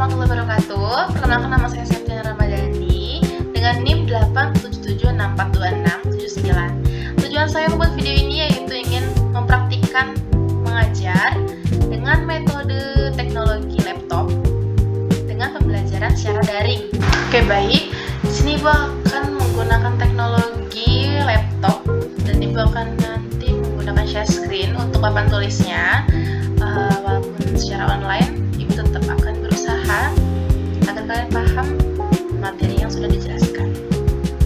warahmatullahi wabarakatuh. Perkenalkan, nama saya Septiana Ramadhani dengan NIM 877642679. Tujuan saya membuat video ini yaitu ingin mempraktikkan mengajar dengan metode teknologi laptop dengan pembelajaran secara daring. Oke, baik. Di sini Ibu akan menggunakan teknologi laptop dan Ibu akan nanti menggunakan share screen untuk papan tulisnya. Walaupun secara online, Ibu tetap akan berusaha agar kalian paham materi yang sudah dijelaskan.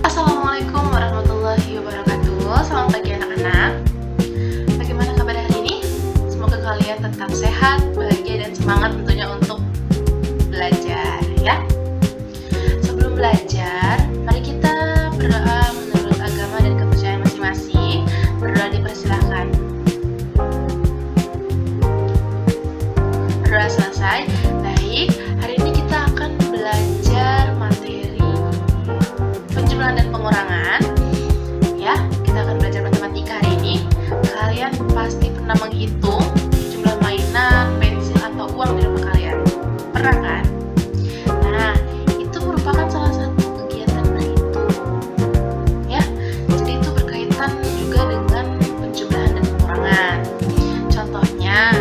Assalamualaikum warahmatullahi wabarakatuh. Selamat pagi anak-anak. Bagaimana kabar hari ini? Semoga kalian tetap sehat, bahagia, dan semangat tentunya untuk belajar ya. Sebelum belajar, mari kita berdoa menurut agama dan kepercayaan masing-masing. Berdoa dipersilahkan. Berdoa selesai. Baik, hari ini kita akan belajar materi penjumlahan dan pengurangan. Ya, kita akan belajar matematika hari ini. Kalian pasti pernah menghitung jumlah mainan, pensil, atau uang di rumah kalian. Pernah kan? Nah, itu merupakan salah satu kegiatan berhitung. Ya, jadi itu berkaitan juga dengan penjumlahan dan pengurangan. Contohnya,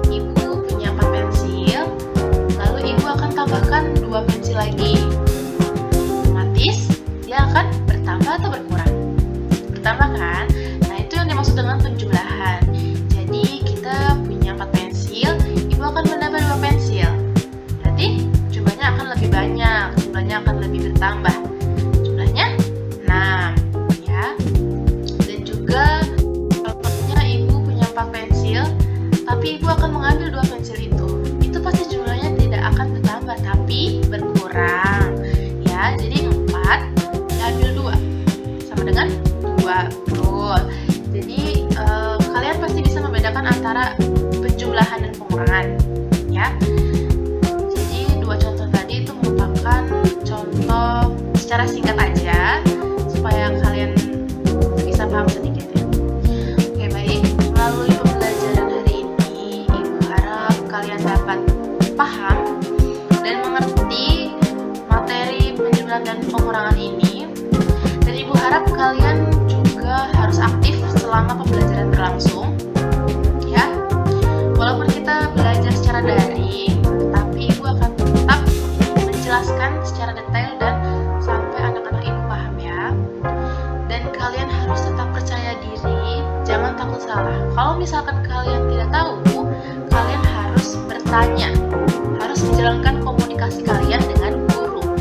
Ibu punya 4 pensil, lalu Ibu akan tambahkan 2 pensil lagi. Otomatis dia akan bertambah atau berkurang? Bertambah kan? Nah, itu yang dimaksud dengan penjumlahan. Jadi kita punya 4 pensil, Ibu akan menambah 2 pensil. Berarti jumlahnya akan lebih banyak, jumlahnya akan lebih bertambah. Jumlahnya 6 ya. Dan juga contohnya Ibu punya 4 pensil, tapi Ibu akan mengambil 2 pensil itu pasti jumlahnya tidak akan bertambah tapi berkurang ya. Jadi 4 diambil 2 sama dengan 2, betul. Jadi kalian pasti bisa membedakan antara penjumlahan dan pengurangan ya. Jadi 2 contoh tadi itu merupakan contoh secara singkat aja supaya kalian bisa paham sedikit ya. Oke, baik. Melalui pembelajaran hari ini, Ibu harap kalian dapat paham dan mengerti materi penjumlahan dan pengurangan ini. Dan Ibu harap kalian juga harus aktif selama pembelajaran berlangsung ya. Walaupun kita belajar secara daring, tetapi Ibu akan tetap menjelaskan secara detail dan sampai anak-anak Ibu paham ya. Dan kalian harus tetap percaya diri, jangan takut salah. Kalau misalkan kalian tidak tahu, kalian harus bertanya, harus menjalankan komunikasi kalian dengan guru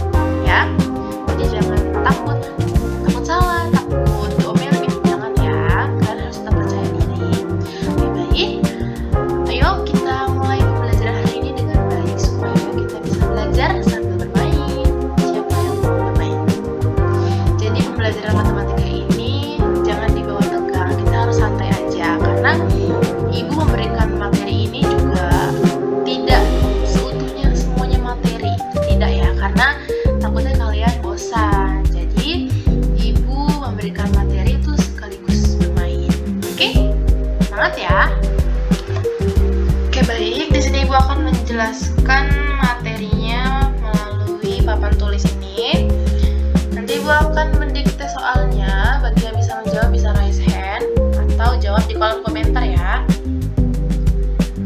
ya. Jadi jangan takut salah, takut diomelin, jangan ya. Kalian harus tetap percaya diri. Oke, baik. Ayo kita mulai pembelajaran hari ini dengan baik supaya kita bisa belajar sambil bermain. Siapa yang mau bermain? Jadi pembelajaran matematika ini jangan dibawa tegang, kita harus santai aja karena Ibu memberikan materi ini juga tidak seutuhnya semuanya materi, tidak ya, karena takutnya kalian bosan. Jadi Ibu memberikan materi itu sekaligus bermain. Oke? Semangat ya. Oke, baik. Di sini Ibu akan menjelaskan materinya melalui papan tulis ini. Nanti Ibu akan mendikte soalnya. Bagi yang bisa menjawab bisa raise hand atau jawab di kolom komentar ya.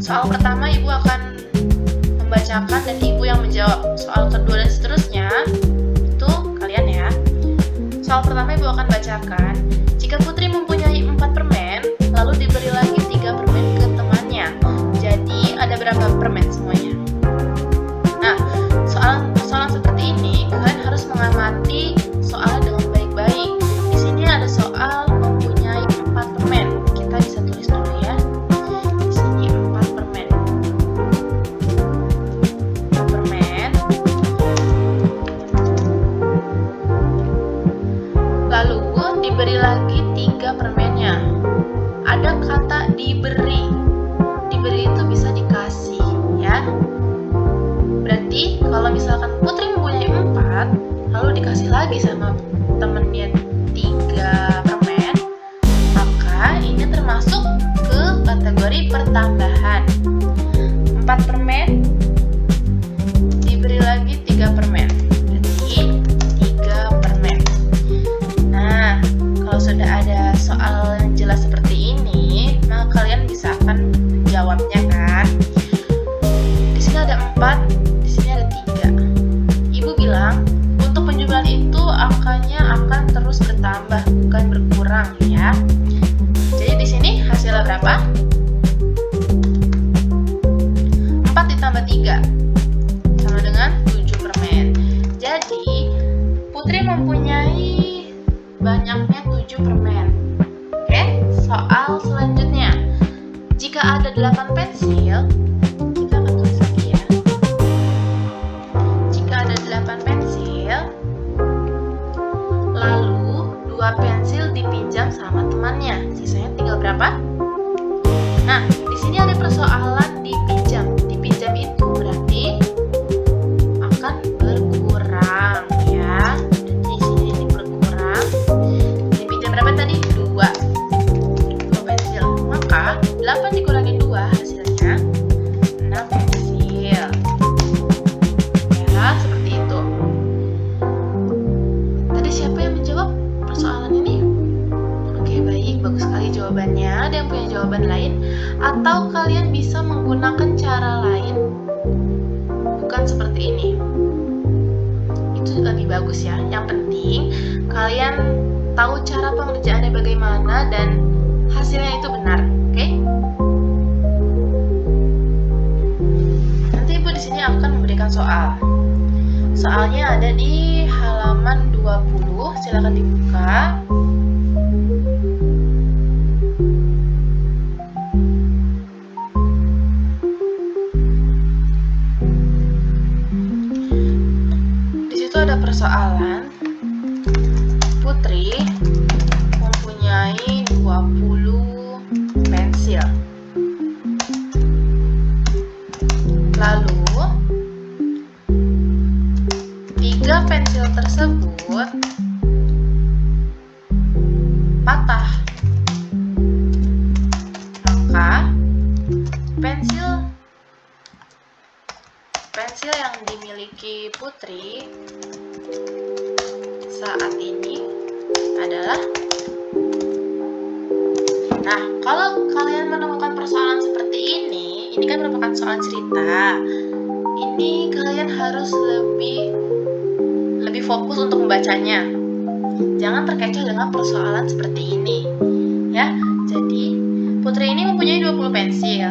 Soal pertama Ibu akan membacakan dan Ibu yang menjawab. Soal kedua dan seterusnya itu kalian ya. Soal pertama Ibu akan bacakan. Jika Putri mempunyai 4 permen, lalu diberi lagi 3 permen ke temannya. Jadi ada berapa permen semuanya? Nah, soal seperti ini kalian harus mengamati soalnya dengan baik-baik. Di sini ada soal mempunyai 4 permen. Kita bisa tulis dulu ya. Di sini 4 permen. 4 permen. Lalu diberi lagi 3 permennya. Ada kata diberi. Diberi itu bisa dikasih ya. Berarti kalau misalkan Putri mempunyai 4, lalu dikasih lagi sama temennya 3 permen, maka ini termasuk ke kategori pertambahan. 4 permen diberi diambil lagi 3 permen. Berarti 3 permen. Nah, kalau sudah ada soal yang jelas seperti ini, maka kalian bisa akan menjawabnya kan. Di sini ada 4, di sini ada 3. Ibu bilang, untuk penjumlahan itu angkanya akan terus bertambah, bukan berkurang ya. Jadi di sini hasilnya berapa? 4 ditambah 3 sama dengan 7 permen. Jadi Putri mempunyai banyaknya 7 permen. Oke, soal selanjutnya. Jika ada 8 pensil, kita akan tulis lagi ya. Jika ada 8 pensil, lalu 2 pensil dipinjam sama temannya, sisanya tinggal berapa? Nah, di sini ada persoalan dipinjam. Dipinjam itu berarti akan berkurang ya. Jadi di sini ini berkurang. Dipinjam berapa tadi? 2 pensil. Maka 8 dikurangi 2 hasilnya 6 pensil. Ya, seperti itu. Tadi siapa yang menjawab persoalan ini? Oke, baik, bagus sekali jawabannya. Ada yang punya jawaban lain? Atau kalian bisa menggunakan cara lain, bukan seperti ini. Itu lebih bagus ya. Yang penting kalian tahu cara pengerjaannya bagaimana dan hasilnya itu benar, oke? Nanti Ibu di sini akan memberikan soal. Soalnya ada di halaman 20. Silakan dibuka. Ada persoalan Putri mempunyai 20 pensil. Lalu 3 pensil tersebut patah. Maka pensil yang dimiliki Putri saat ini adalah, nah, kalau kalian menemukan persoalan seperti ini kan merupakan soal cerita. Ini kalian harus lebih fokus untuk membacanya. Jangan terkecoh dengan persoalan seperti ini ya. Jadi Putri ini mempunyai 20 pensil,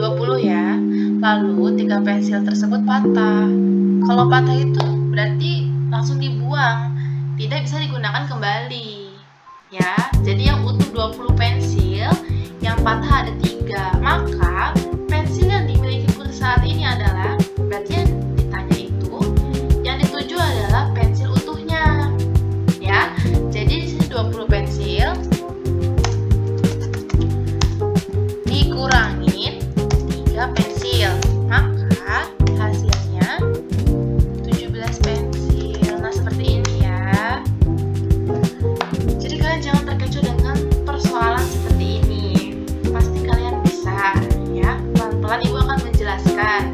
20 ya. Lalu 3 pensil tersebut patah. Kalau patah itu berarti langsung dibuang, tidak bisa digunakan kembali ya. Jadi yang utuh 20 pensil, yang patah ada 3. Maka pensil yang dimiliki Putri saat ini adalah, berarti yang ditanya itu, yang dituju adalah pensil utuhnya ya. Jadi di sini 20 pensil dikurangin 3 pensil, maka hasilnya 17 pensil. Nah, seperti ini ya. Jadi kalian jangan terkecoh dengan persoalan seperti ini. Pasti kalian bisa ya. Pelan-pelan Ibu akan menjelaskan.